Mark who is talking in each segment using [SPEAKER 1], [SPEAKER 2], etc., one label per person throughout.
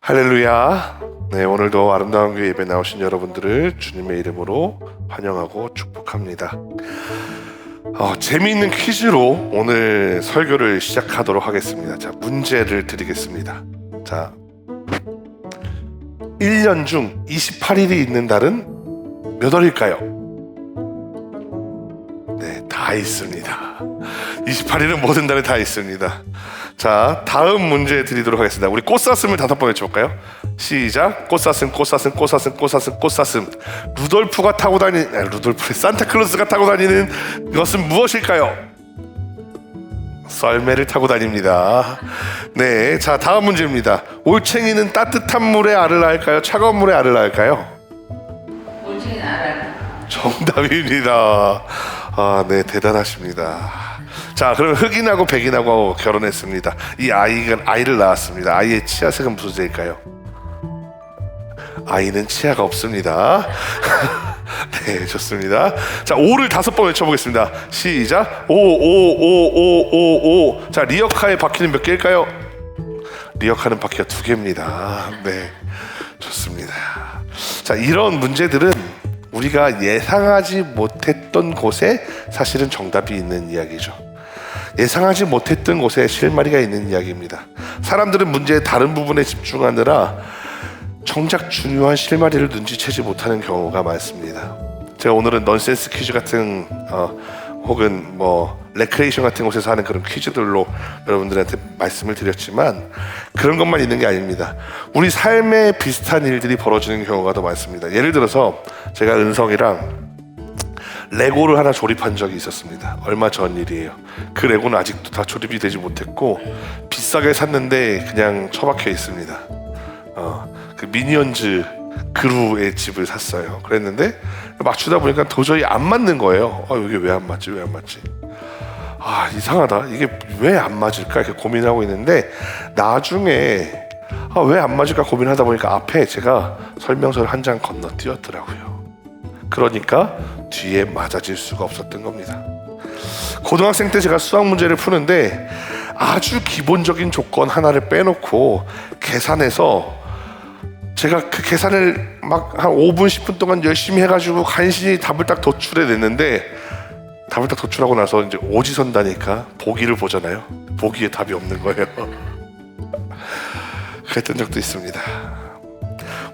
[SPEAKER 1] 할렐루야. 네, 오늘도 아름다운 교회 예배 나오신 여러분들을 주님의 이름으로 환영하고 축복합니다. 재미있는 퀴즈로 오늘 설교를 시작하도록 하겠습니다. 자, 문제를 드리겠습니다. 자, 1년 중 28일이 있는 달은 몇 월일까요? 네, 다 있습니다. 28일은 모든 달에 다 있습니다. 자, 다음 문제 드리도록 하겠습니다. 우리 꽃사슴을 5번 외쳐볼까요? 시작. 꽃사슴, 꽃사슴, 꽃사슴, 꽃사슴, 꽃사슴. 루돌프가 타고 다니는, 루돌프, 산타클로스가 타고 다니는 것은 무엇일까요? 썰매를 타고 다닙니다. 네, 자, 다음 문제입니다. 올챙이는 따뜻한 물에 알을 낳을까요? 차가운 물에 알을 낳을까요?
[SPEAKER 2] 올챙이는 알아요.
[SPEAKER 1] 정답입니다. 네, 대단하십니다. 자, 그럼 흑인하고 백인하고 결혼했습니다. 이 아이를 낳았습니다. 아이의 치아색은 무슨 색일까요? 아이는 치아가 없습니다. 네, 좋습니다. 자, 5를 5번 외쳐보겠습니다. 시작. 5. 자, 리어카의 바퀴는 몇 개일까요? 리어카는 바퀴가 2개입니다. 네, 좋습니다. 자, 이런 문제들은 우리가 예상하지 못했던 곳에 사실은 정답이 있는 이야기죠. 예상하지 못했던 곳에 실마리가 있는 이야기입니다. 사람들은 문제의 다른 부분에 집중하느라 정작 중요한 실마리를 눈치채지 못하는 경우가 많습니다. 제가 오늘은 넌센스 퀴즈 같은 혹은 레크레이션 같은 곳에서 하는 그런 퀴즈들로 여러분들한테 말씀을 드렸지만 그런 것만 있는 게 아닙니다. 우리 삶에 비슷한 일들이 벌어지는 경우가 더 많습니다. 예를 들어서 제가 은성이랑 레고를 하나 조립한 적이 있었습니다. 얼마 전 일이에요. 그 레고는 아직도 다 조립이 되지 못했고 비싸게 샀는데 그냥 처박혀 있습니다. 그 미니언즈 그루의 집을 샀어요. 그랬는데 맞추다 보니까 도저히 안 맞는 거예요. 이게 왜 안 맞지? 이상하다. 이게 왜 안 맞을까? 이렇게 고민하고 있는데 나중에 왜 안 맞을까 고민하다 보니까 앞에 제가 설명서를 한 장 건너뛰었더라고요. 그러니까 뒤에 맞아질 수가 없었던 겁니다. 고등학생 때 제가 수학 문제를 푸는데 아주 기본적인 조건 하나를 빼놓고 계산해서 제가 그 계산을 막 한 5분 10분 동안 열심히 해가지고 간신히 답을 딱 도출해냈는데 답을 딱 도출하고 나서 이제 오지선다니까 보기를 보잖아요. 보기에 답이 없는 거예요. 그랬던 적도 있습니다.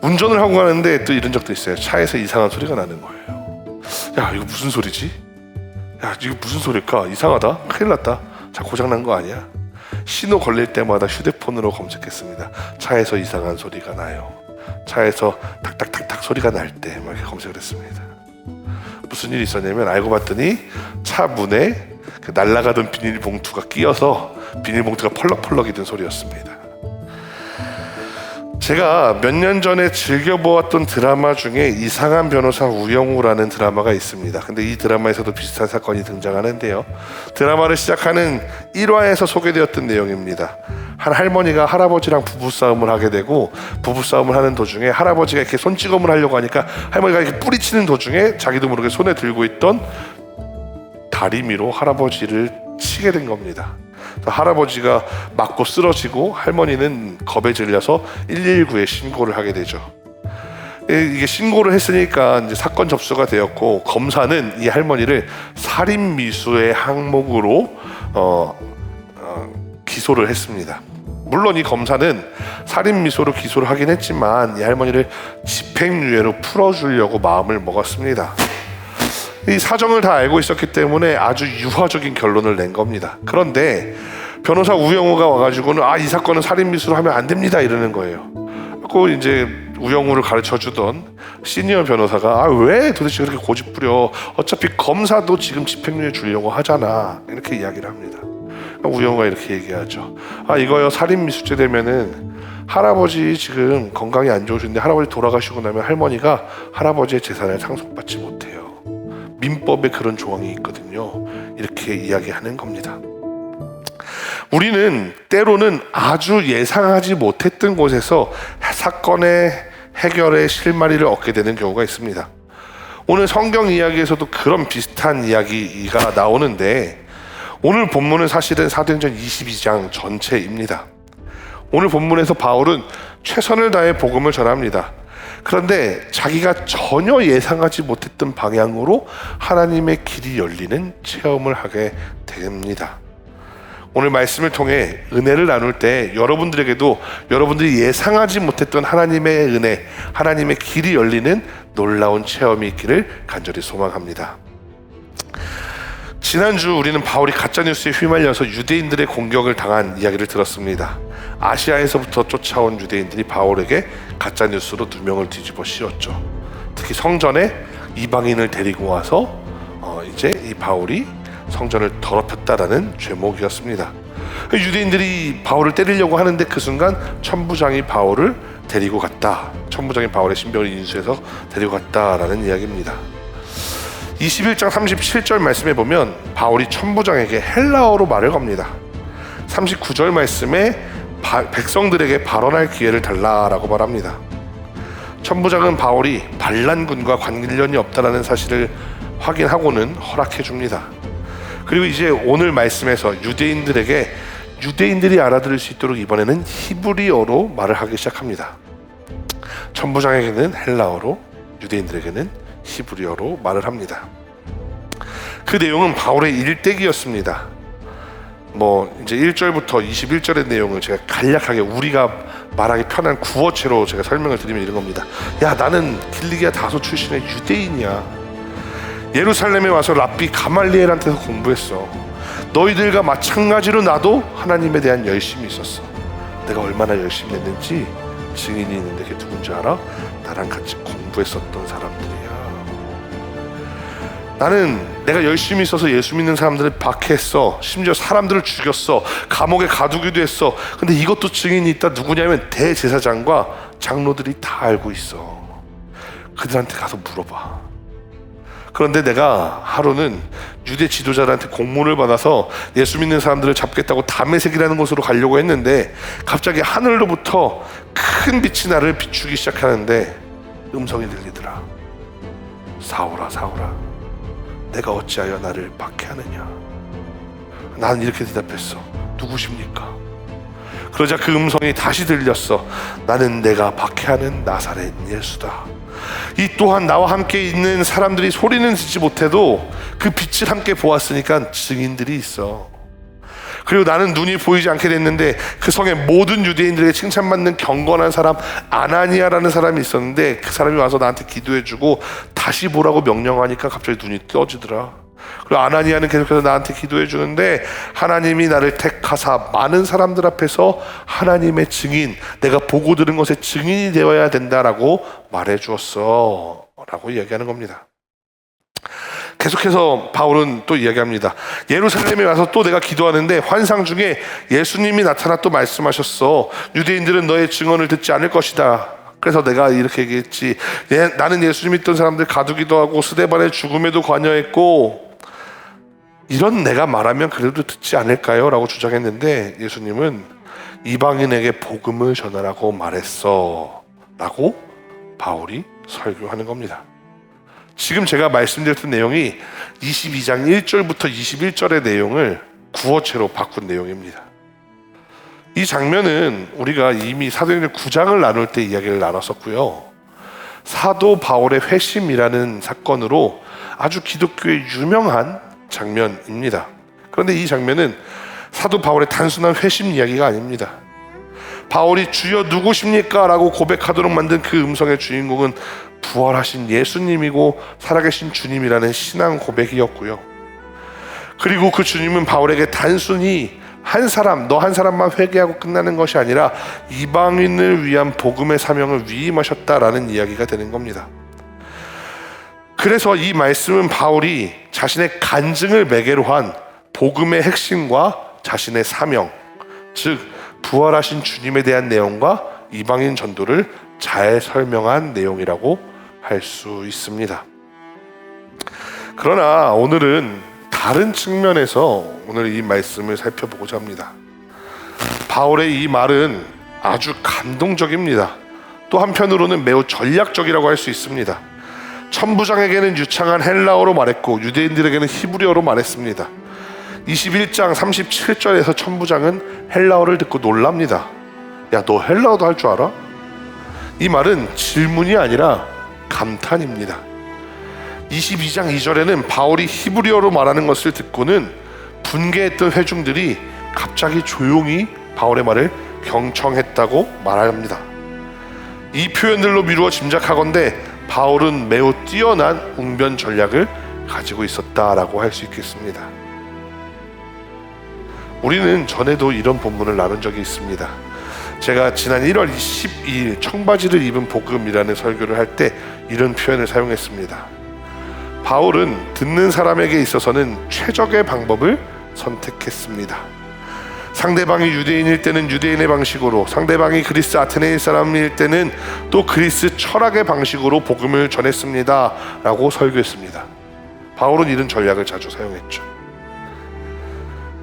[SPEAKER 1] 운전을 하고 가는데 또 이런 적도 있어요. 차에서 이상한 소리가 나는 거예요. 야, 이거 무슨 소리지? 야, 이거 무슨 소리일까? 이상하다. 큰일 났다. 자, 고장난 거 아니야? 신호 걸릴 때마다 휴대폰으로 검색했습니다. 차에서 이상한 소리가 나요. 차에서 탁탁탁탁 소리가 날 때 막 이렇게 검색을 했습니다. 무슨 일이 있었냐면 알고 봤더니 차 문에 그 날아가던 비닐봉투가 끼어서 비닐봉투가 펄럭펄럭이 든 소리였습니다. 제가 몇 년 전에 즐겨보았던 드라마 중에 이상한 변호사 우영우라는 드라마가 있습니다. 근데 이 드라마에서도 비슷한 사건이 등장하는데요. 드라마를 시작하는 1화에서 소개되었던 내용입니다. 한 할머니가 할아버지랑 부부싸움을 하게 되고 부부싸움을 하는 도중에 할아버지가 이렇게 손찌검을 하려고 하니까 할머니가 이렇게 뿌리치는 도중에 자기도 모르게 손에 들고 있던 다리미로 할아버지를 치게 된 겁니다. 할아버지가 맞고 쓰러지고 할머니는 겁에 질려서 119에 신고를 하게 되죠. 이게 신고를 했으니까 이제 사건 접수가 되었고 검사는 이 할머니를 살인 미수의 항목으로 기소를 했습니다. 물론 이 검사는 살인 미수로 기소를 하긴 했지만 이 할머니를 집행유예로 풀어주려고 마음을 먹었습니다. 이 사정을 다 알고 있었기 때문에 아주 유화적인 결론을 낸 겁니다. 그런데 변호사 우영우가 와가지고는 이 사건은 살인 미수로 하면 안 됩니다 이러는 거예요. 그 이제 우영우를 가르쳐 주던 시니어 변호사가 왜 도대체 그렇게 고집부려? 어차피 검사도 지금 집행유예 주려고 하잖아. 이렇게 이야기를 합니다. 우영우가 이렇게 얘기하죠. 이거요, 살인 미수죄 되면은 할아버지 지금 건강이 안 좋으신데 할아버지 돌아가시고 나면 할머니가 할아버지의 재산을 상속받지 못해요. 민법에 그런 조항이 있거든요. 이렇게 이야기하는 겁니다. 우리는 때로는 아주 예상하지 못했던 곳에서 사건의 해결의 실마리를 얻게 되는 경우가 있습니다. 오늘 성경 이야기에서도 그런 비슷한 이야기가 나오는데 오늘 본문은 사실은 사도행전 22장 전체입니다. 오늘 본문에서 바울은 최선을 다해 복음을 전합니다. 그런데 자기가 전혀 예상하지 못했던 방향으로 하나님의 길이 열리는 체험을 하게 됩니다. 오늘 말씀을 통해 은혜를 나눌 때 여러분들에게도 여러분들이 예상하지 못했던 하나님의 은혜, 하나님의 길이 열리는 놀라운 체험이 있기를 간절히 소망합니다. 지난주 우리는 바울이 가짜뉴스에 휘말려서 유대인들의 공격을 당한 이야기를 들었습니다. 아시아에서부터 쫓아온 유대인들이 바울에게 가짜뉴스로 누명을 뒤집어 씌웠죠. 특히 성전에 이방인을 데리고 와서 이제 이 바울이 성전을 더럽혔다라는 죄목이었습니다. 유대인들이 바울을 때리려고 하는데 그 순간 천부장이 바울을 데리고 갔다. 천부장이 바울의 신병을 인수해서 데리고 갔다라는 이야기입니다. 21장 37절 말씀에 보면 바울이 천부장에게 헬라어로 말을 겁니다. 39절 말씀에 백성들에게 발언할 기회를 달라라고 말합니다. 천부장은 바울이 반란군과 관련이 없다라는 사실을 확인하고는 허락해 줍니다. 그리고 이제 오늘 말씀에서 유대인들이 알아들을 수 있도록 이번에는 히브리어로 말을 하기 시작합니다. 천부장에게는 헬라어로, 유대인들에게는 히브리어로 말을 합니다. 그 내용은 바울의 일대기였습니다. 이제 1절부터 21절의 내용을 제가 간략하게 우리가 말하기 편한 구어체로 제가 설명을 드리면 이런 겁니다. 야, 나는 길리기아 다소 출신의 유대인이야. 예루살렘에 와서 랍비 가말리엘한테서 공부했어. 너희들과 마찬가지로 나도 하나님에 대한 열심이 있었어. 내가 얼마나 열심히 했는지 증인이 있는데 그게 누군지 알아? 나랑 같이 공부했었던 사람들이야. 나는 내가 열심히 있어서 예수 믿는 사람들을 박해했어. 심지어 사람들을 죽였어. 감옥에 가두기도 했어. 근데 이것도 증인이 있다. 누구냐면 대제사장과 장로들이 다 알고 있어. 그들한테 가서 물어봐. 그런데 내가 하루는 유대 지도자들한테 공문을 받아서 예수 믿는 사람들을 잡겠다고 다메섹이라는 곳으로 가려고 했는데 갑자기 하늘로부터 큰 빛이 나를 비추기 시작하는데 음성이 들리더라. 사울아, 사울아, 내가 어찌하여 나를 박해하느냐? 나는 이렇게 대답했어. 누구십니까? 그러자 그 음성이 다시 들렸어. 나는 내가 박해하는 나사렛 예수다. 이 또한 나와 함께 있는 사람들이 소리는 듣지 못해도 그 빛을 함께 보았으니까 증인들이 있어. 그리고 나는 눈이 보이지 않게 됐는데 그 성의 모든 유대인들에게 칭찬받는 경건한 사람 아나니아라는 사람이 있었는데 그 사람이 와서 나한테 기도해주고 다시 보라고 명령하니까 갑자기 눈이 떠지더라. 그리고 아나니아는 계속해서 나한테 기도해 주는데 하나님이 나를 택하사 많은 사람들 앞에서 하나님의 증인, 내가 보고 들은 것의 증인이 되어야 된다라고 말해 주었어 라고 이야기하는 겁니다. 계속해서 바울은 또 이야기합니다. 예루살렘에 와서 또 내가 기도하는데 환상 중에 예수님이 나타나 또 말씀하셨어. 유대인들은 너의 증언을 듣지 않을 것이다. 그래서 내가 이렇게 얘기했지. 나는 예수님 믿던 사람들 가두기도 하고 스데반의 죽음에도 관여했고, 이런 내가 말하면 그래도 듣지 않을까요? 라고 주장했는데 예수님은 이방인에게 복음을 전하라고 말했어 라고 바울이 설교하는 겁니다. 지금 제가 말씀드렸던 내용이 22장 1절부터 21절의 내용을 구어체로 바꾼 내용입니다. 이 장면은 우리가 이미 사도행전 9장을 나눌 때 이야기를 나눴었고요. 사도 바울의 회심이라는 사건으로 아주 기독교의 유명한 장면입니다. 그런데 이 장면은 사도 바울의 단순한 회심 이야기가 아닙니다. 바울이 주여 누구십니까? 라고 고백하도록 만든 그 음성의 주인공은 부활하신 예수님이고 살아계신 주님이라는 신앙 고백이었고요. 그리고 그 주님은 바울에게 단순히 너 한 사람만 회개하고 끝나는 것이 아니라 이방인을 위한 복음의 사명을 위임하셨다라는 이야기가 되는 겁니다. 그래서 이 말씀은 바울이 자신의 간증을 매개로 한 복음의 핵심과 자신의 사명, 즉 부활하신 주님에 대한 내용과 이방인 전도를 잘 설명한 내용이라고 할 수 있습니다. 그러나 오늘은 다른 측면에서 오늘 이 말씀을 살펴보고자 합니다. 바울의 이 말은 아주 감동적입니다. 또 한편으로는 매우 전략적이라고 할 수 있습니다. 천부장에게는 유창한 헬라어로 말했고 유대인들에게는 히브리어로 말했습니다. 21장 37절에서 천부장은 헬라어를 듣고 놀랍니다. 야, 너 헬라어도 할 줄 알아? 이 말은 질문이 아니라 감탄입니다. 22장 2절에는 바울이 히브리어로 말하는 것을 듣고는 분개했던 회중들이 갑자기 조용히 바울의 말을 경청했다고 말합니다. 이 표현들로 미루어 짐작하건대 바울은 매우 뛰어난 웅변 전략을 가지고 있었다라고 할 수 있겠습니다. 우리는 전에도 이런 본문을 나눈 적이 있습니다. 제가 지난 1월 12일 청바지를 입은 복음이라는 설교를 할 때 이런 표현을 사용했습니다. 바울은 듣는 사람에게 있어서는 최적의 방법을 선택했습니다. 상대방이 유대인일 때는 유대인의 방식으로, 상대방이 그리스 아테네일 사람일 때는 또 그리스 철학의 방식으로 복음을 전했습니다 라고 설교했습니다. 바울은 이런 전략을 자주 사용했죠.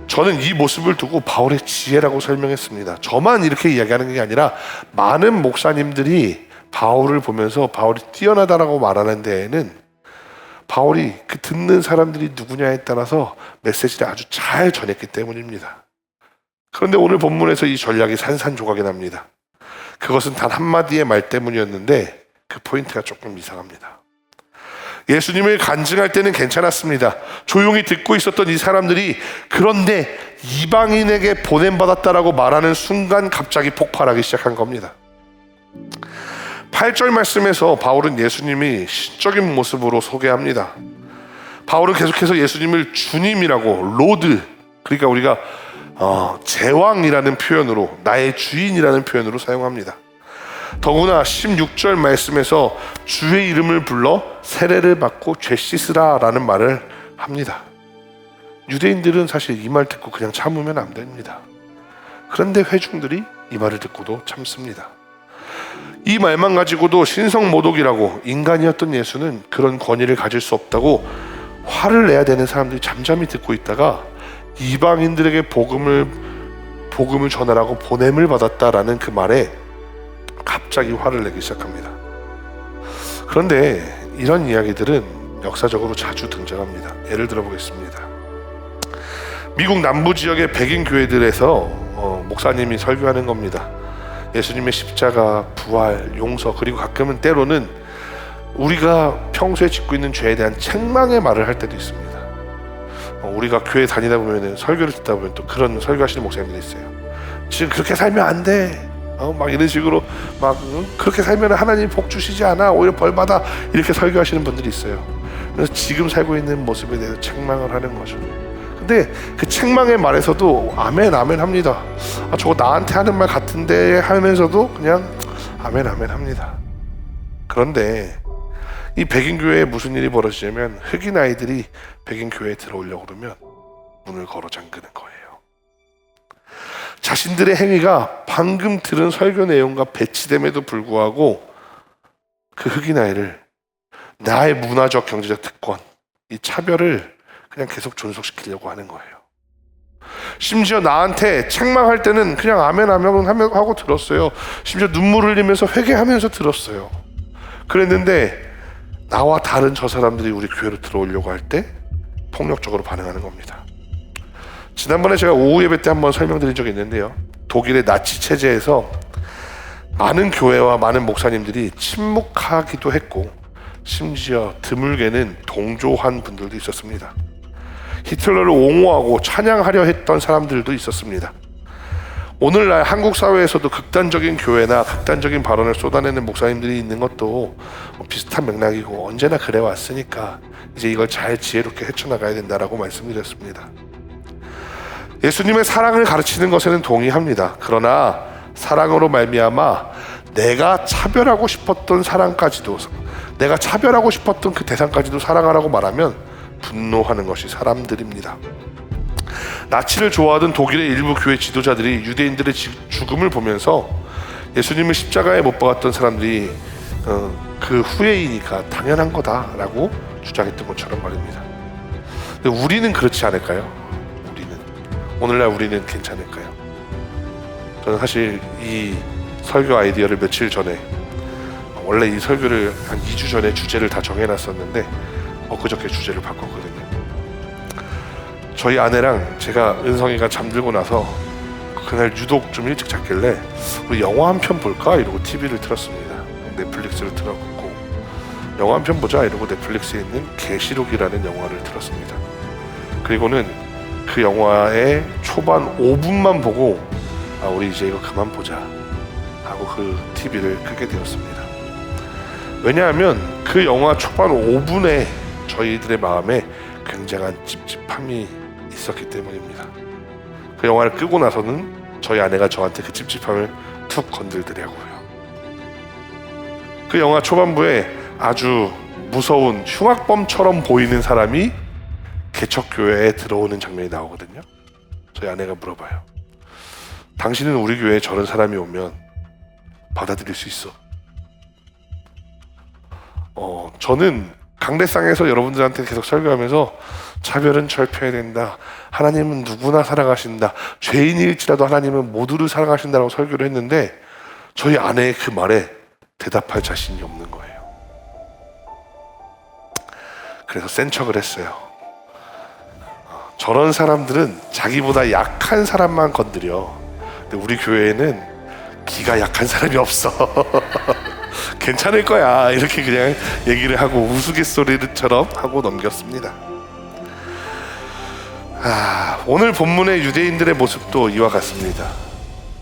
[SPEAKER 1] 저는 이 모습을 두고 바울의 지혜라고 설명했습니다. 저만 이렇게 이야기하는 게 아니라 많은 목사님들이 바울을 보면서 바울이 뛰어나다라고 말하는 데에는 바울이 그 듣는 사람들이 누구냐에 따라서 메시지를 아주 잘 전했기 때문입니다. 그런데 오늘 본문에서 이 전략이 산산조각이 납니다. 그것은 단 한마디의 말 때문이었는데 그 포인트가 조금 이상합니다. 예수님을 간증할 때는 괜찮았습니다. 조용히 듣고 있었던 이 사람들이 그런데 이방인에게 보냄받았다라고 말하는 순간 갑자기 폭발하기 시작한 겁니다. 8절 말씀에서 바울은 예수님이 신적인 모습으로 소개합니다. 바울은 계속해서 예수님을 주님이라고, 로드, 그러니까 우리가 제왕이라는 표현으로, 나의 주인이라는 표현으로 사용합니다. 더구나 16절 말씀에서 주의 이름을 불러 세례를 받고 죄 씻으라 라는 말을 합니다. 유대인들은 사실 이 말 듣고 그냥 참으면 안 됩니다. 그런데 회중들이 이 말을 듣고도 참습니다. 이 말만 가지고도 신성모독이라고, 인간이었던 예수는 그런 권위를 가질 수 없다고 화를 내야 되는 사람들이 잠잠히 듣고 있다가 이방인들에게 복음을 전하라고 보냄을 받았다라는 그 말에 갑자기 화를 내기 시작합니다. 그런데 이런 이야기들은 역사적으로 자주 등장합니다. 예를 들어 보겠습니다. 미국 남부 지역의 백인 교회들에서 목사님이 설교하는 겁니다. 예수님의 십자가, 부활, 용서, 그리고 가끔은 때로는 우리가 평소에 짓고 있는 죄에 대한 책망의 말을 할 때도 있습니다. 우리가 교회 다니다 보면, 설교를 듣다 보면 또 그런 설교하시는 목사님들이 있어요. 지금 그렇게 살면 안 돼. 막 이런 식으로 그렇게 살면 하나님 복 주시지 않아, 오히려 벌 받아, 이렇게 설교하시는 분들이 있어요. 그래서 지금 살고 있는 모습에 대해서 책망을 하는 거죠. 근데 그 책망의 말에서도 아멘 아멘 합니다. 저거 나한테 하는 말 같은데 하면서도 그냥 아멘 아멘 합니다. 그런데 이 백인 교회에 무슨 일이 벌어지냐면, 흑인 아이들이 백인 교회에 들어오려고 그러면 문을 걸어 잠그는 거예요. 자신들의 행위가 방금 들은 설교 내용과 배치됨에도 불구하고 그 흑인 아이를, 나의 문화적 경제적 특권, 이 차별을 그냥 계속 존속시키려고 하는 거예요. 심지어 나한테 책망할 때는 그냥 아멘 아멘 하고 들었어요. 심지어 눈물 흘리면서 회개하면서 들었어요. 그랬는데 나와 다른 저 사람들이 우리 교회로 들어오려고 할 때 폭력적으로 반응하는 겁니다. 지난번에 제가 오후 예배 때 한번 설명드린 적이 있는데요, 독일의 나치 체제에서 많은 교회와 많은 목사님들이 침묵하기도 했고, 심지어 드물게는 동조한 분들도 있었습니다. 히틀러를 옹호하고 찬양하려 했던 사람들도 있었습니다. 오늘날 한국 사회에서도 극단적인 교회나 극단적인 발언을 쏟아내는 목사님들이 있는 것도 비슷한 맥락이고, 언제나 그래 왔으니까 이제 이걸 잘 지혜롭게 헤쳐나가야 된다라고 말씀드렸습니다. 예수님의 사랑을 가르치는 것에는 동의합니다. 그러나 사랑으로 말미암아 내가 차별하고 싶었던 사랑까지도, 내가 차별하고 싶었던 그 대상까지도 사랑하라고 말하면 분노하는 것이 사람들입니다. 나치를 좋아하던 독일의 일부 교회 지도자들이 유대인들의 죽음을 보면서 예수님을 십자가에 못 박았던 사람들이 그 후예이니까 당연한 거다라고 주장했던 것처럼 말입니다. 근데 우리는 그렇지 않을까요? 오늘날 우리는 괜찮을까요? 저는 사실 이 설교 아이디어를 며칠 전에, 원래 이 설교를 한 2주 전에 주제를 다 정해놨었는데 엊그저께 주제를 바꿨거든요. 저희 아내랑 제가 은성이가 잠들고 나서 그날 유독 좀 일찍 잤길래 우리 영화 한 편 볼까? 이러고 TV를 틀었습니다. 넷플릭스를 틀어놓고 영화 한 편 보자 이러고 넷플릭스에 있는 계시록이라는 영화를 틀었습니다. 그리고는 그 영화의 초반 5분만 보고 우리 이제 이거 그만 보자 하고 그 TV를 끄게 되었습니다. 왜냐하면 그 영화 초반 5분에 저희들의 마음에 굉장한 찝찝함이 있었기 때문입니다. 그 영화를 끄고 나서는 저희 아내가 저한테 그 찝찝함을 툭 건들더라고요. 그 영화 초반부에 아주 무서운 흉악범처럼 보이는 사람이 개척교회에 들어오는 장면이 나오거든요. 저희 아내가 물어봐요. 당신은 우리 교회에 저런 사람이 오면 받아들일 수 있어? 저는 강대상에서 여러분들한테 계속 설교하면서 차별은 철폐해야 된다. 하나님은 누구나 사랑하신다. 죄인일지라도 하나님은 모두를 사랑하신다라고 설교를 했는데 저희 아내의 그 말에 대답할 자신이 없는 거예요. 그래서 센 척을 했어요. 저런 사람들은 자기보다 약한 사람만 건드려. 근데 우리 교회에는 기가 약한 사람이 없어. 괜찮을 거야. 이렇게 그냥 얘기를 하고 우스갯소리처럼 하고 넘겼습니다. 오늘 본문의 유대인들의 모습도 이와 같습니다.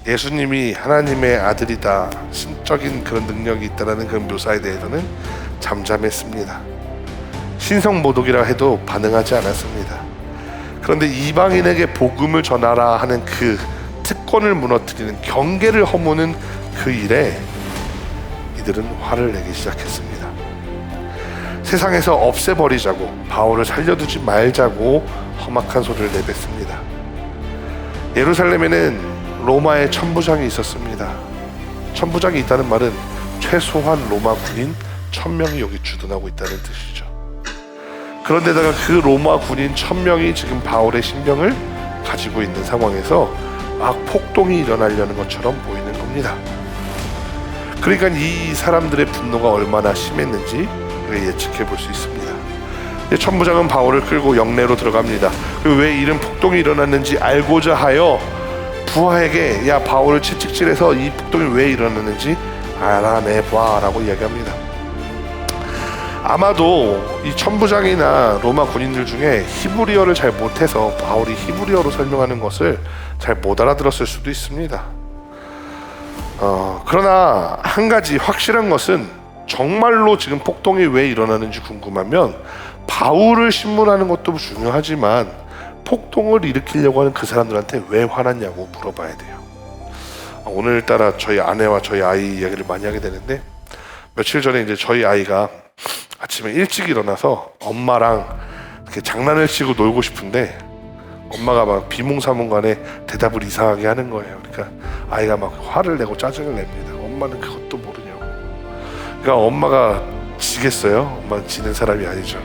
[SPEAKER 1] 예수님이 하나님의 아들이다, 신적인 그런 능력이 있다는 그런 묘사에 대해서는 잠잠했습니다. 신성모독이라 해도 반응하지 않았습니다. 그런데 이방인에게 복음을 전하라 하는 그 특권을 무너뜨리는 경계를 허무는 그 일에 이들은 화를 내기 시작했습니다. 세상에서 없애버리자고, 바울을 살려두지 말자고 험악한 소리를 내뱉습니다. 예루살렘에는 로마의 천부장이 있었습니다. 천부장이 있다는 말은 최소한 로마 군인 1000명이 여기 주둔하고 있다는 뜻이죠. 그런데다가 그 로마 군인 1000명이 지금 바울의 신병을 가지고 있는 상황에서 막 폭동이 일어나려는 것처럼 보이는 겁니다. 그러니까 이 사람들의 분노가 얼마나 심했는지 예측해 볼 수 있습니다. 천부장은 바울을 끌고 영내로 들어갑니다. 그리고 왜 이런 폭동이 일어났는지 알고자 하여 부하에게 야 바울을 채찍질해서 이 폭동이 왜 일어났는지 알아내봐 라고 이야기합니다. 아마도 이 천부장이나 로마 군인들 중에 히브리어를 잘 못해서 바울이 히브리어로 설명하는 것을 잘 못 알아들었을 수도 있습니다. 그러나 한 가지 확실한 것은 정말로 지금 폭동이 왜 일어나는지 궁금하면 바울을 신문하는 것도 중요하지만 폭동을 일으키려고 하는 그 사람들한테 왜 화났냐고 물어봐야 돼요. 오늘따라 저희 아내와 저희 아이 이야기를 많이 하게 되는데 며칠 전에 이제 저희 아이가 아침에 일찍 일어나서 엄마랑 이렇게 장난을 치고 놀고 싶은데 엄마가 막 비몽사몽간에 대답을 이상하게 하는 거예요. 그러니까 아이가 막 화를 내고 짜증을 냅니다. 엄마는 그것도 모르냐고. 그러니까 엄마가 지겠어요? 엄마는 지는 사람이 아니죠.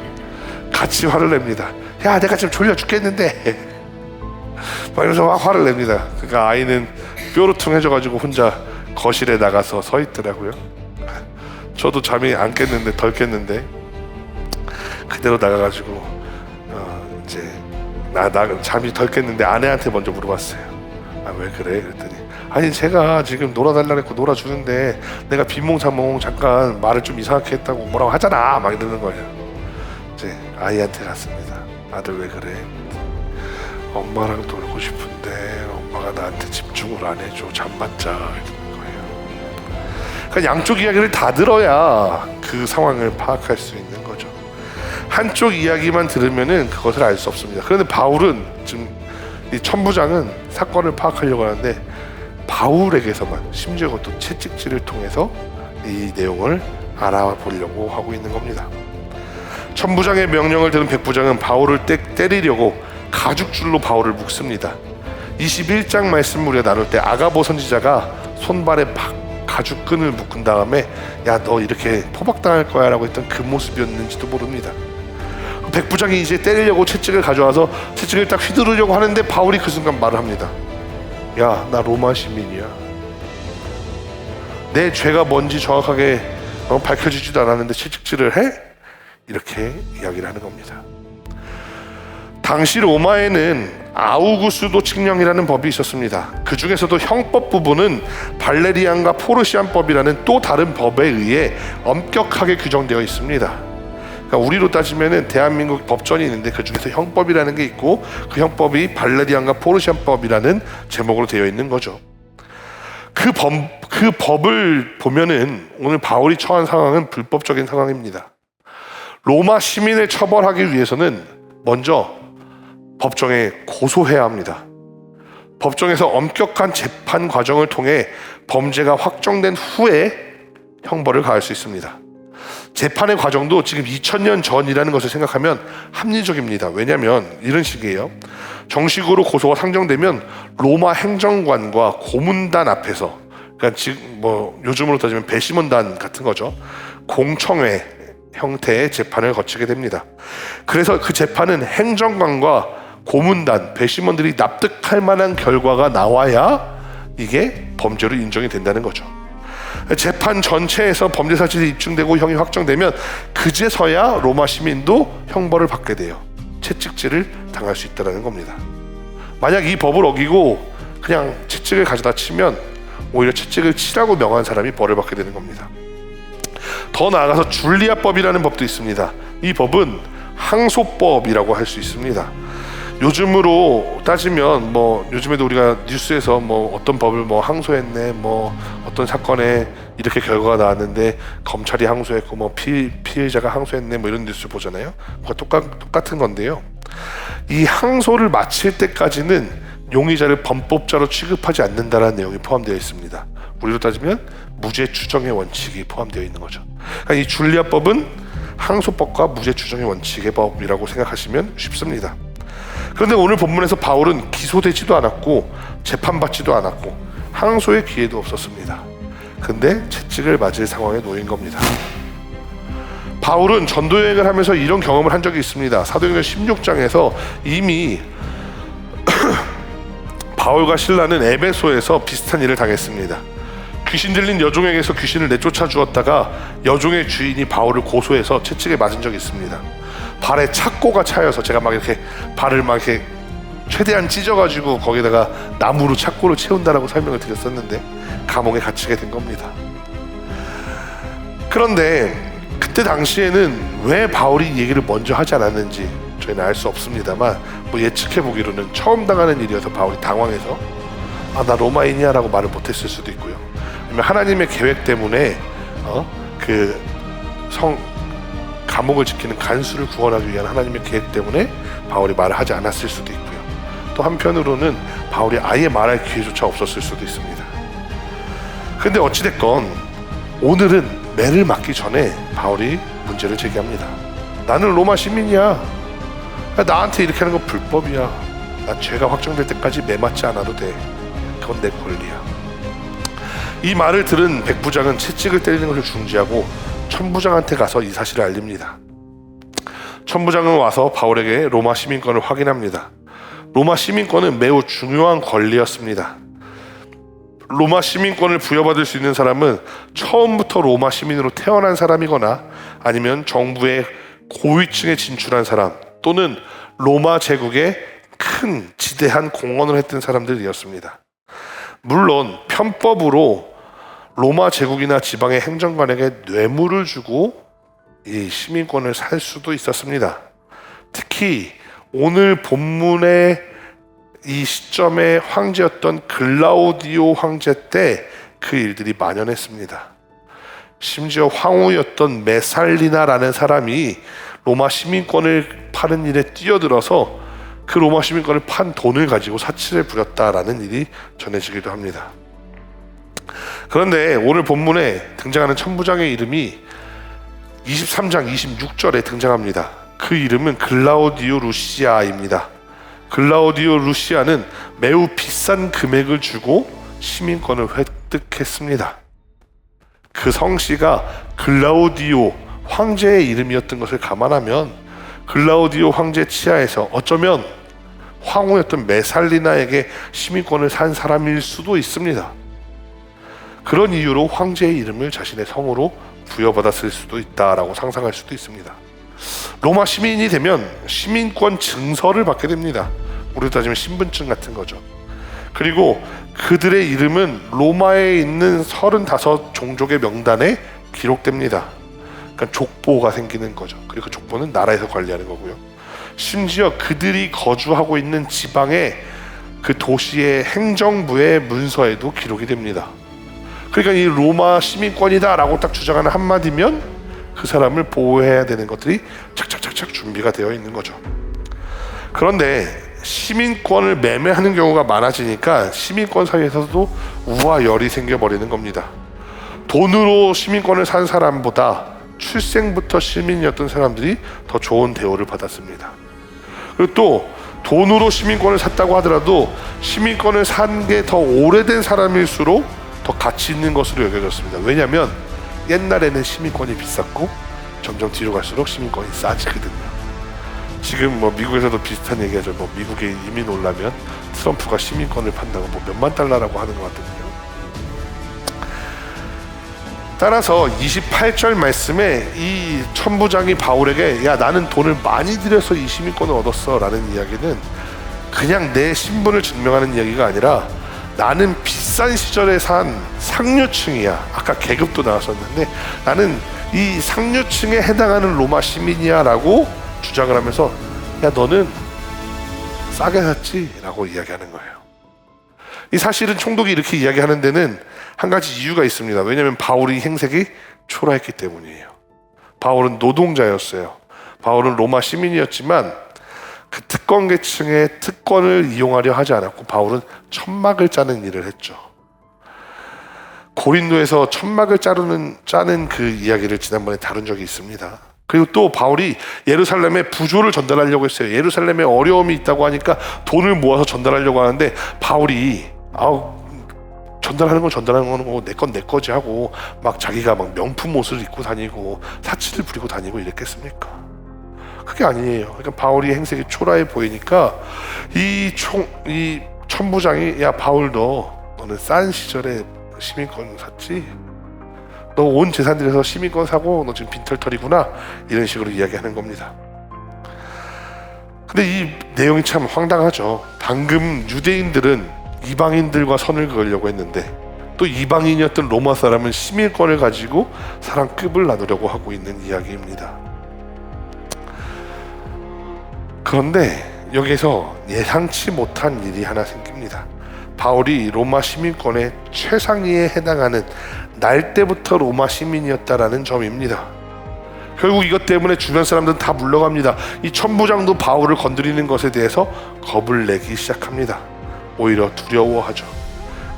[SPEAKER 1] 같이 화를 냅니다. 야 내가 지금 졸려 죽겠는데 막 이러면서 막 화를 냅니다. 그러니까 아이는 뾰루퉁해져가지고 혼자 거실에 나가서 서 있더라고요. 저도 잠이 안 깼는데 덜 깼는데 그대로 나가가지고 이제 나 잠이 덜 깼는데 아내한테 먼저 물어봤어요. 왜 그래? 그랬더니 아니 제가 지금 놀아달라 했고 놀아주는데 내가 빈몽사몽 잠깐 말을 좀 이상하게 했다고 뭐라고 하잖아 막 이러는 거예요. 이제 아이한테 갔습니다. 아들 왜 그래? 엄마랑 놀고 싶은데 엄마가 나한테 집중을 안 해줘. 잠 맞자 이러는 거예요. 그러니까 양쪽 이야기를 다 들어야 그 상황을 파악할 수 있는 거죠. 한쪽 이야기만 들으면은 그것을 알 수 없습니다. 그런데 바울은 지금 이 천부장은 사건을 파악하려고 하는데 바울에게서만 심지어 그것도 채찍질을 통해서 이 내용을 알아보려고 하고 있는 겁니다. 천부장의 명령을 들은 백부장은 바울을 때리려고 가죽줄로 바울을 묶습니다. 21장 말씀 우리가 나눌 때 아가보 선지자가 손발에 가죽끈을 묶은 다음에 야 너 이렇게 포박당할 거야 라고 했던 그 모습이었는지도 모릅니다. 백부장이 이제 때리려고 채찍을 가져와서 채찍을 딱 휘두르려고 하는데 바울이 그 순간 말을 합니다. 야 나 로마 시민이야. 내 죄가 뭔지 정확하게 밝혀지지도 않았는데 채찍질을 해? 이렇게 이야기를 하는 겁니다. 당시 로마에는 아우구스도 칙령이라는 법이 있었습니다. 그 중에서도 형법 부분은 발레리안과 포르시안법이라는 또 다른 법에 의해 엄격하게 규정되어 있습니다. 그러니까 우리로 따지면은 대한민국 법전이 있는데 그 중에서 형법이라는 게 있고 그 형법이 발레리안과 포르시안법이라는 제목으로 되어 있는 거죠. 그 법을 보면은 오늘 바울이 처한 상황은 불법적인 상황입니다. 로마 시민을 처벌하기 위해서는 먼저 법정에 고소해야 합니다. 법정에서 엄격한 재판 과정을 통해 범죄가 확정된 후에 형벌을 가할 수 있습니다. 재판의 과정도 지금 2000년 전이라는 것을 생각하면 합리적입니다. 왜냐하면 이런 식이에요. 정식으로 고소가 상정되면 로마 행정관과 고문단 앞에서, 그러니까 지금 뭐 요즘으로 따지면 배심원단 같은 거죠. 공청회 형태의 재판을 거치게 됩니다. 그래서 그 재판은 행정관과 고문단, 배심원들이 납득할 만한 결과가 나와야 이게 범죄로 인정이 된다는 거죠. 재판 전체에서 범죄 사실이 입증되고 형이 확정되면 그제서야 로마 시민도 형벌을 받게 돼요. 채찍질을 당할 수 있다는 겁니다. 만약 이 법을 어기고 그냥 채찍을 가져다 치면 오히려 채찍을 치라고 명한 사람이 벌을 받게 되는 겁니다. 더 나아가서 줄리아법이라는 법도 있습니다. 이 법은 항소법이라고 할 수 있습니다. 요즘으로 따지면 뭐 요즘에도 우리가 뉴스에서 뭐 어떤 법을 뭐 항소했네, 뭐 어떤 사건에 이렇게 결과가 나왔는데 검찰이 항소했고 뭐 피해자가 항소했네, 뭐 이런 뉴스 보잖아요. 똑같은 건데요. 이 항소를 마칠 때까지는 용의자를 범법자로 취급하지 않는다라는 내용이 포함되어 있습니다. 우리로 따지면 무죄 추정의 원칙이 포함되어 있는 거죠. 그러니까 이 줄리아법은 항소법과 무죄 추정의 원칙의 법이라고 생각하시면 쉽습니다. 그런데 오늘 본문에서 바울은 기소되지도 않았고 재판받지도 않았고 항소의 기회도 없었습니다. 근데 채찍을 맞을 상황에 놓인 겁니다. 바울은 전도여행을 하면서 이런 경험을 한 적이 있습니다. 사도행전 16장에서 이미 바울과 실라는 에베소에서 비슷한 일을 당했습니다. 귀신 들린 여종에게서 귀신을 내쫓아 주었다가 여종의 주인이 바울을 고소해서 채찍에 맞은 적이 있습니다. 발에 착고가 차여서 제가 막 이렇게 발을 막 이렇게 최대한 찢어가지고 거기다가 나무로 착고를 채운다라고 설명을 드렸었는데 감옥에 갇히게 된 겁니다. 그런데 그때 당시에는 왜 바울이 이 얘기를 먼저 하지 않았는지 저희는 알 수 없습니다만 뭐 예측해 보기로는 처음 당하는 일이어서 바울이 당황해서 나 로마인이야 라고 말을 못했을 수도 있고요. 아니면 하나님의 계획 때문에 감옥을 지키는 간수를 구원하기 위한 하나님의 계획 때문에 바울이 말을 하지 않았을 수도 있고요. 또 한편으로는 바울이 아예 말할 기회조차 없었을 수도 있습니다. 근데 어찌됐건 오늘은 매를 맞기 전에 바울이 문제를 제기합니다. 나는 로마 시민이야. 나한테 이렇게 하는 건 불법이야. 나 죄가 확정될 때까지 매 맞지 않아도 돼. 그건 내 권리야. 이 말을 들은 백부장은 채찍을 때리는 것을 중지하고 천부장한테 가서 이 사실을 알립니다. 천부장은 와서 바울에게 로마 시민권을 확인합니다. 로마 시민권은 매우 중요한 권리였습니다. 로마 시민권을 부여받을 수 있는 사람은 처음부터 로마 시민으로 태어난 사람이거나 아니면 정부의 고위층에 진출한 사람 또는 로마 제국에 큰 지대한 공헌을 했던 사람들이었습니다. 물론 편법으로 로마 제국이나 지방의 행정관에게 뇌물을 주고 이 시민권을 살 수도 있었습니다. 특히 오늘 본문의 이 시점의 황제였던 글라우디오 황제 때 그 일들이 만연했습니다. 심지어 황후였던 메살리나라는 사람이 로마 시민권을 파는 일에 뛰어들어서 그 로마 시민권을 판 돈을 가지고 사치를 부렸다라는 일이 전해지기도 합니다. 그런데 오늘 본문에 등장하는 천부장의 이름이 23장 26절에 등장합니다. 그 이름은 글라우디오 루시아입니다. 글라우디오 루시아는 매우 비싼 금액을 주고 시민권을 획득했습니다. 그 성씨가 글라우디오 황제의 이름이었던 것을 감안하면 글라우디오 황제 치하에서 어쩌면 황후였던 메살리나에게 시민권을 산 사람일 수도 있습니다. 그런 이유로 황제의 이름을 자신의 성으로 부여받았을 수도 있다라고 상상할 수도 있습니다. 로마 시민이 되면 시민권 증서를 받게 됩니다. 우리로 따지면 신분증 같은 거죠. 그리고 그들의 이름은 로마에 있는 35 종족의 명단에 기록됩니다. 그러니까 족보가 생기는 거죠. 그리고 그 족보는 나라에서 관리하는 거고요. 심지어 그들이 거주하고 있는 지방의 그 도시의 행정부의 문서에도 기록이 됩니다. 그러니까 이 로마 시민권이다 라고 딱 주장하는 한마디면 그 사람을 보호해야 되는 것들이 착착착착 준비가 되어 있는 거죠. 그런데 시민권을 매매하는 경우가 많아지니까 시민권 사이에서도 우화열이 생겨버리는 겁니다. 돈으로 시민권을 산 사람보다 출생부터 시민이었던 사람들이 더 좋은 대우를 받았습니다. 그리고 또 돈으로 시민권을 샀다고 하더라도 시민권을 산 게 더 오래된 사람일수록 더 가치 있는 것으로 여겨졌습니다. 왜냐하면 옛날에는 시민권이 비쌌고 점점 뒤로 갈수록 시민권이 싸지거든요. 지금 뭐 미국에서도 비슷한 얘기하죠. 뭐 미국에 이민 오려면 트럼프가 시민권을 판다고 뭐 몇만 달러라고 하는 것 같거든요. 따라서 28절 말씀에 이 천부장이 바울에게 야 나는 돈을 많이 들여서 이 시민권을 얻었어 라는 이야기는 그냥 내 신분을 증명하는 이야기가 아니라 나는 비싼 시절에 산 상류층이야. 아까 계급도 나왔었는데 나는 이 상류층에 해당하는 로마 시민이야 라고 주장을 하면서 야 너는 싸게 샀지 라고 이야기하는 거예요. 이 사실은 총독이 이렇게 이야기하는 데는 한 가지 이유가 있습니다. 왜냐하면 바울이 행색이 초라했기 때문이에요. 바울은 노동자였어요. 바울은 로마 시민이었지만 그 특권 계층의 특권을 이용하려 하지 않았고 바울은 천막을 짜는 일을 했죠. 고린도에서 천막을 짜는 그 이야기를 지난번에 다룬 적이 있습니다. 그리고 또 바울이 예루살렘에 부조를 전달하려고 했어요. 예루살렘에 어려움이 있다고 하니까 돈을 모아서 전달하려고 하는데 바울이 전달하는 건 거고 내 건 내 거지 하고 막 자기가 막 명품 옷을 입고 다니고 사치를 부리고 다니고 이랬겠습니까? 그게 아니에요. 그러니까 바울이 행색이 초라해 보이니까 이 천부장이 야 바울 너는 싼 시절에 시민권 샀지? 너 온 재산 들여서 시민권 사고 너 지금 빈털털이구나 이런 식으로 이야기하는 겁니다. 근데 이 내용이 참 황당하죠. 방금 유대인들은 이방인들과 선을 그으려고 했는데 또 이방인이었던 로마 사람은 시민권을 가지고 사람 급을 나누려고 하고 있는 이야기입니다. 그런데 여기서 예상치 못한 일이 하나 생깁니다. 바울이 로마 시민권의 최상위에 해당하는 날 때부터 로마 시민이었다라는 점입니다. 결국 이것 때문에 주변 사람들은 다 물러갑니다. 이 천부장도 바울을 건드리는 것에 대해서 겁을 내기 시작합니다. 오히려 두려워하죠.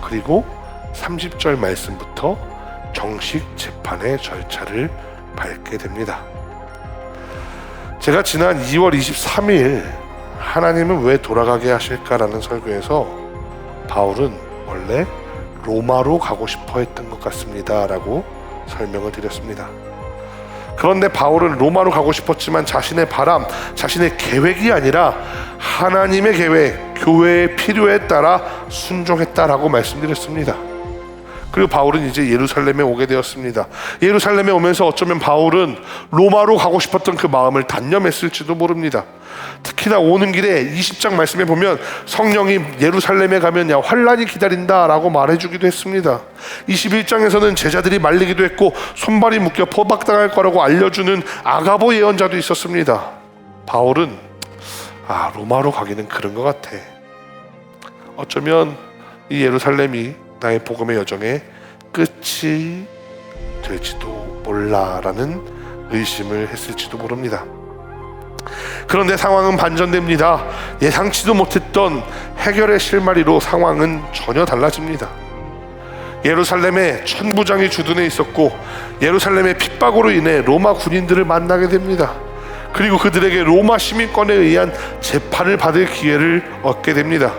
[SPEAKER 1] 그리고 30절 말씀부터 정식 재판의 절차를 밟게 됩니다. 제가 지난 2월 23일 하나님은 왜 돌아가게 하실까라는 설교에서 바울은 원래 로마로 가고 싶어 했던 것 같습니다 라고 설명을 드렸습니다. 그런데 바울은 로마로 가고 싶었지만 자신의 바람, 자신의 계획이 아니라 하나님의 계획, 교회의 필요에 따라 순종했다라고 말씀드렸습니다. 그리고 바울은 이제 예루살렘에 오게 되었습니다. 예루살렘에 오면서 어쩌면 바울은 로마로 가고 싶었던 그 마음을 단념했을지도 모릅니다. 특히나 오는 길에 20장 말씀에 보면 성령이 예루살렘에 가면 야 환란이 기다린다라고 말해주기도 했습니다. 21장에서는 제자들이 말리기도 했고 손발이 묶여 포박당할 거라고 알려주는 아가보 예언자도 있었습니다. 바울은 로마로 가기는 그런 것 같아. 어쩌면 이 예루살렘이 나의 복음의 여정의 끝이 될지도 몰라라는 의심을 했을지도 모릅니다. 그런데 상황은 반전됩니다. 예상치도 못했던 해결의 실마리로 상황은 전혀 달라집니다. 예루살렘에 천부장이 주둔해 있었고 예루살렘의 핍박으로 인해 로마 군인들을 만나게 됩니다. 그리고 그들에게 로마 시민권에 의한 재판을 받을 기회를 얻게 됩니다.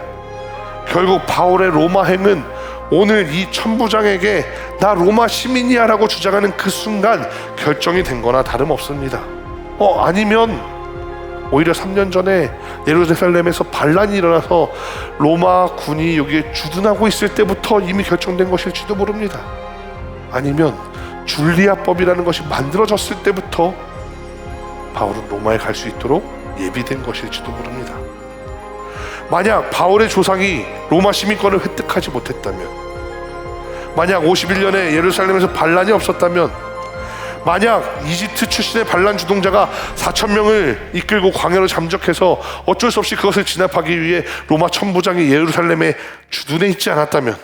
[SPEAKER 1] 결국 바울의 로마행은 오늘 이 천부장에게 나 로마 시민이야 라고 주장하는 그 순간 결정이 된 거나 다름없습니다. 아니면 오히려 3년 전에 예루살렘에서 반란이 일어나서 로마 군이 여기에 주둔하고 있을 때부터 이미 결정된 것일지도 모릅니다. 아니면 줄리아법이라는 것이 만들어졌을 때부터 바울은 로마에 갈 수 있도록 예비된 것일지도 모릅니다. 만약 바울의 조상이 로마 시민권을 획득하지 못했다면, 만약 51년에 예루살렘에서 반란이 없었다면, 만약 이집트 출신의 반란 주동자가 4,000명을 이끌고 광야로 잠적해서 어쩔 수 없이 그것을 진압하기 위해 로마 천부장이 예루살렘에 주둔해 있지 않았다면,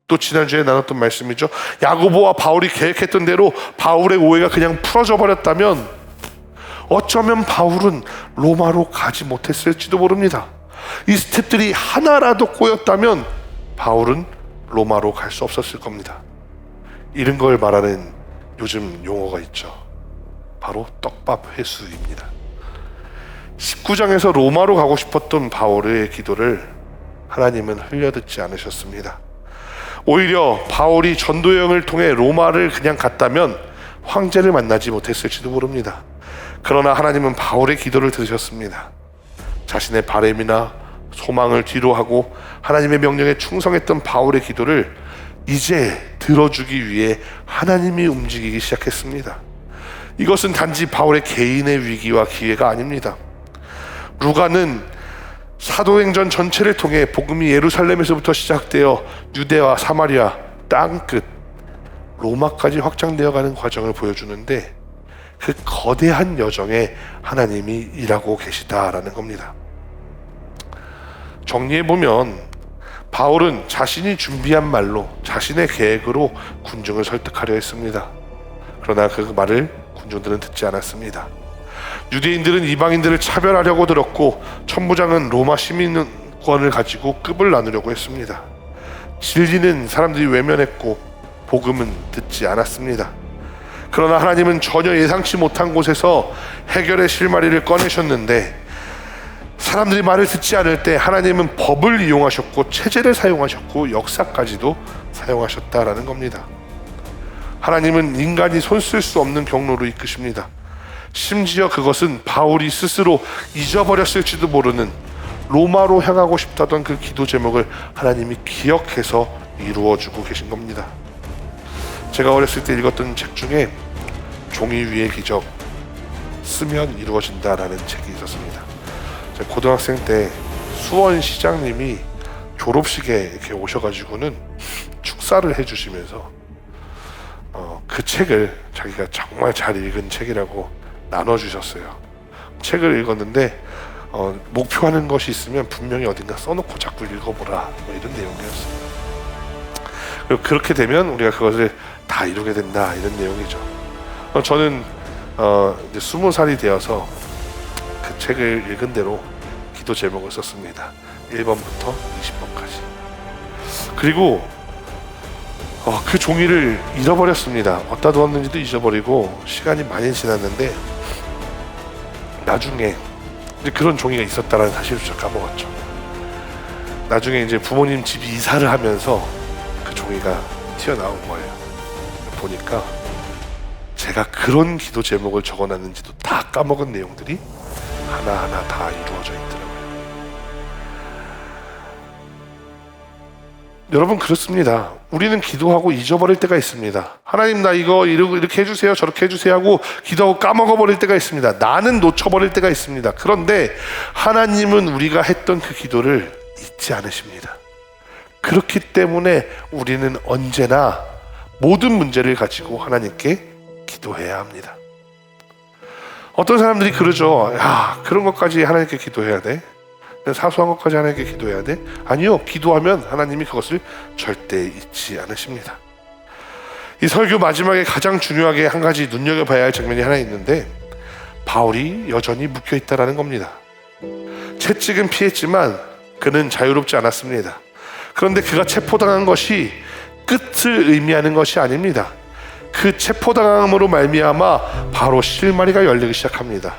[SPEAKER 1] 또 지난주에 나눴던 말씀이죠. 야고보와 바울이 계획했던 대로 바울의 오해가 그냥 풀어져 버렸다면 어쩌면 바울은 로마로 가지 못했을지도 모릅니다. 이 스텝들이 하나라도 꼬였다면 바울은 로마로 갈 수 없었을 겁니다. 이런 걸 말하는 요즘 용어가 있죠. 바로 떡밥 회수입니다. 19장에서 로마로 가고 싶었던 바울의 기도를 하나님은 흘려듣지 않으셨습니다. 오히려 바울이 전도 여행을 통해 로마를 그냥 갔다면 황제를 만나지 못했을지도 모릅니다. 그러나 하나님은 바울의 기도를 들으셨습니다. 자신의 바램이나 소망을 뒤로하고 하나님의 명령에 충성했던 바울의 기도를 이제 들어주기 위해 하나님이 움직이기 시작했습니다. 이것은 단지 바울의 개인의 위기와 기회가 아닙니다. 루가는 사도행전 전체를 통해 복음이 예루살렘에서부터 시작되어 유대와 사마리아 땅끝 로마까지 확장되어 가는 과정을 보여주는데, 그 거대한 여정에 하나님이 일하고 계시다라는 겁니다. 정리해보면 바울은 자신이 준비한 말로, 자신의 계획으로 군중을 설득하려 했습니다. 그러나 그 말을 군중들은 듣지 않았습니다. 유대인들은 이방인들을 차별하려고 들었고, 천부장은 로마 시민권을 가지고 급을 나누려고 했습니다. 진리는 사람들이 외면했고 복음은 듣지 않았습니다. 그러나 하나님은 전혀 예상치 못한 곳에서 해결의 실마리를 꺼내셨는데, 사람들이 말을 듣지 않을 때 하나님은 법을 이용하셨고 체제를 사용하셨고 역사까지도 사용하셨다라는 겁니다. 하나님은 인간이 손쓸 수 없는 경로로 이끄십니다. 심지어 그것은 바울이 스스로 잊어버렸을지도 모르는 로마로 향하고 싶다던 그 기도 제목을 하나님이 기억해서 이루어주고 계신 겁니다. 제가 어렸을 때 읽었던 책 중에 종이 위의 기적, 쓰면 이루어진다라는 책이 있었습니다. 제가 고등학생 때 수원 시장님이 졸업식에 이렇게 오셔가지고는 축사를 해주시면서 그 책을 자기가 정말 잘 읽은 책이라고 나눠주셨어요. 책을 읽었는데 목표하는 것이 있으면 분명히 어딘가 써놓고 자꾸 읽어보라, 뭐 이런 내용이었어요. 그리고 그렇게 되면 우리가 그것을 다 이루게 된다, 이런 내용이죠. 저는 이제 20살이 되어서 그 책을 읽은 대로 기도 제목을 썼습니다. 1번부터 20번까지. 그리고 그 종이를 잃어버렸습니다. 어디다 두었는지도 잊어버리고 시간이 많이 지났는데, 나중에 이제 그런 종이가 있었다는 사실을 까먹었죠. 나중에 이제 부모님 집이 이사를 하면서 그 종이가 튀어나온 거예요. 보니까 제가 그런 기도 제목을 적어놨는지도 다 까먹은 내용들이 하나하나 다 이루어져 있더라고요. 여러분, 그렇습니다. 우리는 기도하고 잊어버릴 때가 있습니다. 하나님, 나 이거 이렇게 해주세요, 저렇게 해주세요 하고 기도하고 까먹어버릴 때가 있습니다. 나는 놓쳐버릴 때가 있습니다. 그런데 하나님은 우리가 했던 그 기도를 잊지 않으십니다. 그렇기 때문에 우리는 언제나 모든 문제를 가지고 하나님께 기도해야 합니다. 어떤 사람들이 그러죠. 야, 그런 것까지 하나님께 기도해야 돼? 사소한 것까지 하나님께 기도해야 돼? 아니요, 기도하면 하나님이 그것을 절대 잊지 않으십니다. 이 설교 마지막에 가장 중요하게 한 가지 눈여겨봐야 할 장면이 하나 있는데, 바울이 여전히 묶여있다라는 겁니다. 채찍은 피했지만 그는 자유롭지 않았습니다. 그런데 그가 체포당한 것이 끝을 의미하는 것이 아닙니다. 그 체포당함으로 말미암아 바로 실마리가 열리기 시작합니다.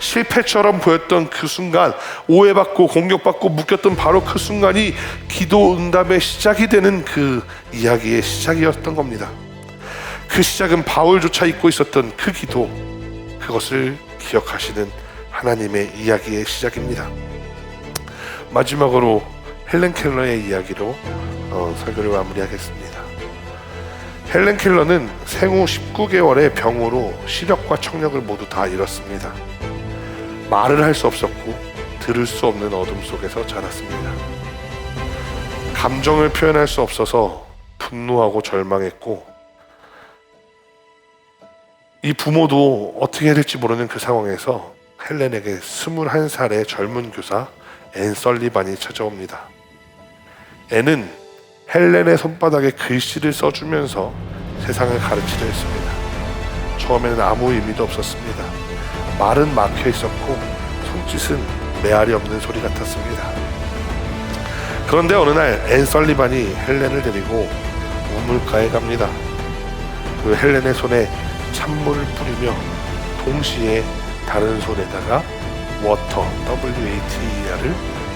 [SPEAKER 1] 실패처럼 보였던 그 순간, 오해받고 공격받고 묶였던 바로 그 순간이 기도 응답의 시작이 되는 그 이야기의 시작이었던 겁니다. 그 시작은 바울조차 잊고 있었던 그 기도, 그것을 기억하시는 하나님의 이야기의 시작입니다. 마지막으로 헬렌 켈러의 이야기로 설교를 마무리하겠습니다. 헬렌 켈러는 생후 19개월의 병으로 시력과 청력을 모두 다 잃었습니다. 말을 할 수 없었고 들을 수 없는 어둠 속에서 자랐습니다. 감정을 표현할 수 없어서 분노하고 절망했고, 이 부모도 어떻게 해야 될지 모르는 그 상황에서 헬렌에게 21살의 젊은 교사 앤 설리반이 찾아옵니다. 앤은 헬렌의 손바닥에 글씨를 써주면서 세상을 가르치려 했습니다. 처음에는 아무 의미도 없었습니다. 말은 막혀 있었고 손짓은 메아리 없는 소리 같았습니다. 그런데 어느 날 앤 설리반이 헬렌을 데리고 우물가에 갑니다. 그 헬렌의 손에 찬물을 뿌리며 동시에 다른 손에다가 워터, WATER을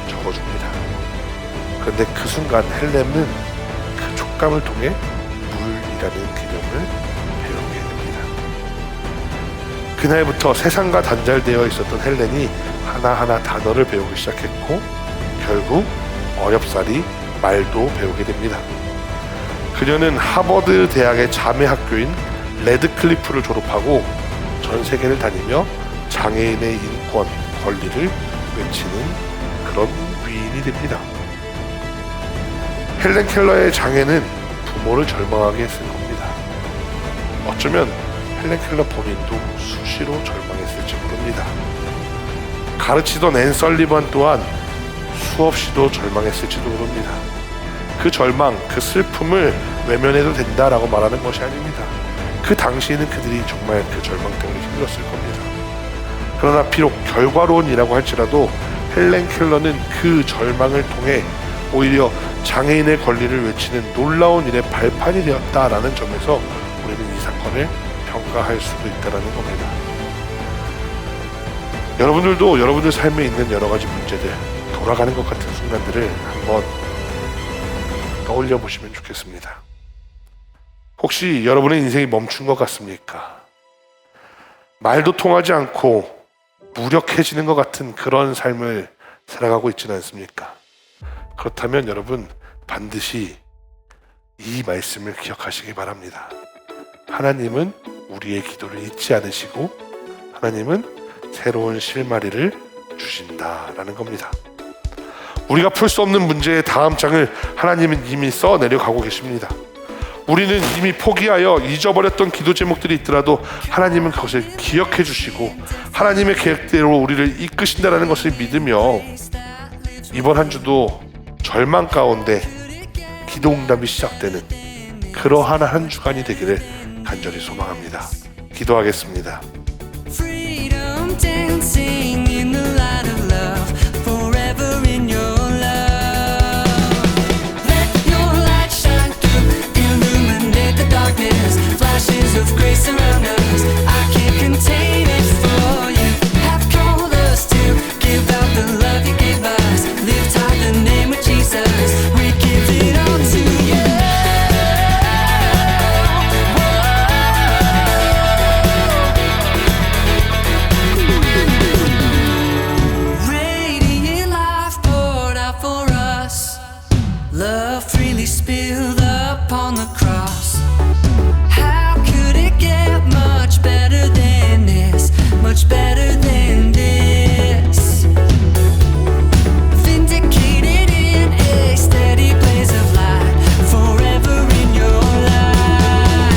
[SPEAKER 1] 적어줍니다. 그런데 그 순간 헬렌은 그 촉감을 통해 물이라는 개념을 배우게 됩니다. 그날부터 세상과 단절되어 있었던 헬렌이 하나하나 단어를 배우기 시작했고, 결국 어렵사리 말도 배우게 됩니다. 그녀는 하버드 대학의 자매 학교인 레드클리프를 졸업하고 전 세계를 다니며 장애인의 인권, 권리를 외치는 그런 위인이 됩니다. 헬렌 켈러의 장애는 부모를 절망하게 했을 겁니다. 어쩌면 헬렌 켈러 본인도 수시로 절망했을지 모릅니다. 가르치던 앤 설리반 또한 수없이도 절망했을지도 모릅니다. 그 절망, 그 슬픔을 외면해도 된다라고 말하는 것이 아닙니다. 그 당시에는 그들이 정말 그 절망 때문에 힘들었을 겁니다. 그러나 비록 결과론이라고 할지라도 헬렌 켈러는 그 절망을 통해 오히려 장애인의 권리를 외치는 놀라운 일의 발판이 되었다라는 점에서 우리는 이 사건을 평가할 수도 있다는 겁니다. 여러분들도 여러분들 삶에 있는 여러 가지 문제들, 돌아가는 것 같은 순간들을 한번 떠올려 보시면 좋겠습니다. 혹시 여러분의 인생이 멈춘 것 같습니까? 말도 통하지 않고 무력해지는 것 같은 그런 삶을 살아가고 있지는 않습니까? 그렇다면 여러분 반드시 이 말씀을 기억하시기 바랍니다. 하나님은 우리의 기도를 잊지 않으시고 하나님은 새로운 실마리를 주신다라는 겁니다. 우리가 풀 수 없는 문제의 다음 장을 하나님은 이미 써내려 가고 계십니다. 우리는 이미 포기하여 잊어버렸던 기도 제목들이 있더라도 하나님은 그것을 기억해 주시고 하나님의 계획대로 우리를 이끄신다는 것을 믿으며 이번 한 주도 절망 가운데 기도 응답이 시작되는 그러한 한 주간이 되기를 간절히 소망합니다. 기도하겠습니다.
[SPEAKER 3] Freedom dancing in the light of love, forever in your love. Let your light shine through, illuminate the darkness. Flashes of grace around us, I can't contain it for you. Have called us to give out the love you gave us. Lift high the name of Jesus, we give it all to you. Radiant life poured out for us, love freely spilled upon the cross. How could it get much better than this? Much better than this. Vindicated in a steady blaze of light, forever in your light.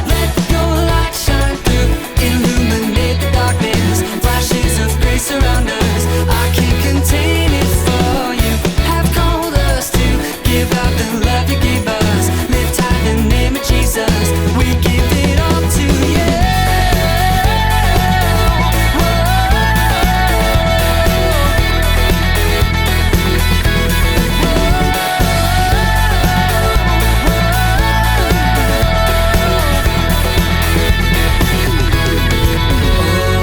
[SPEAKER 3] Let your light shine through, illuminate the darkness. Flashes of grace around us, I can't contain it for you. Have called us to give out the love you gave us. Lift high the name of Jesus, we give it all to you.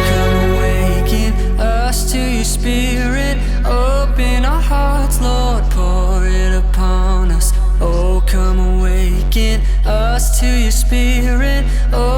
[SPEAKER 3] Come awaken us to your spirit. Open our hearts, Lord, pour it upon us. Oh, come awaken us to your spirit. Oh,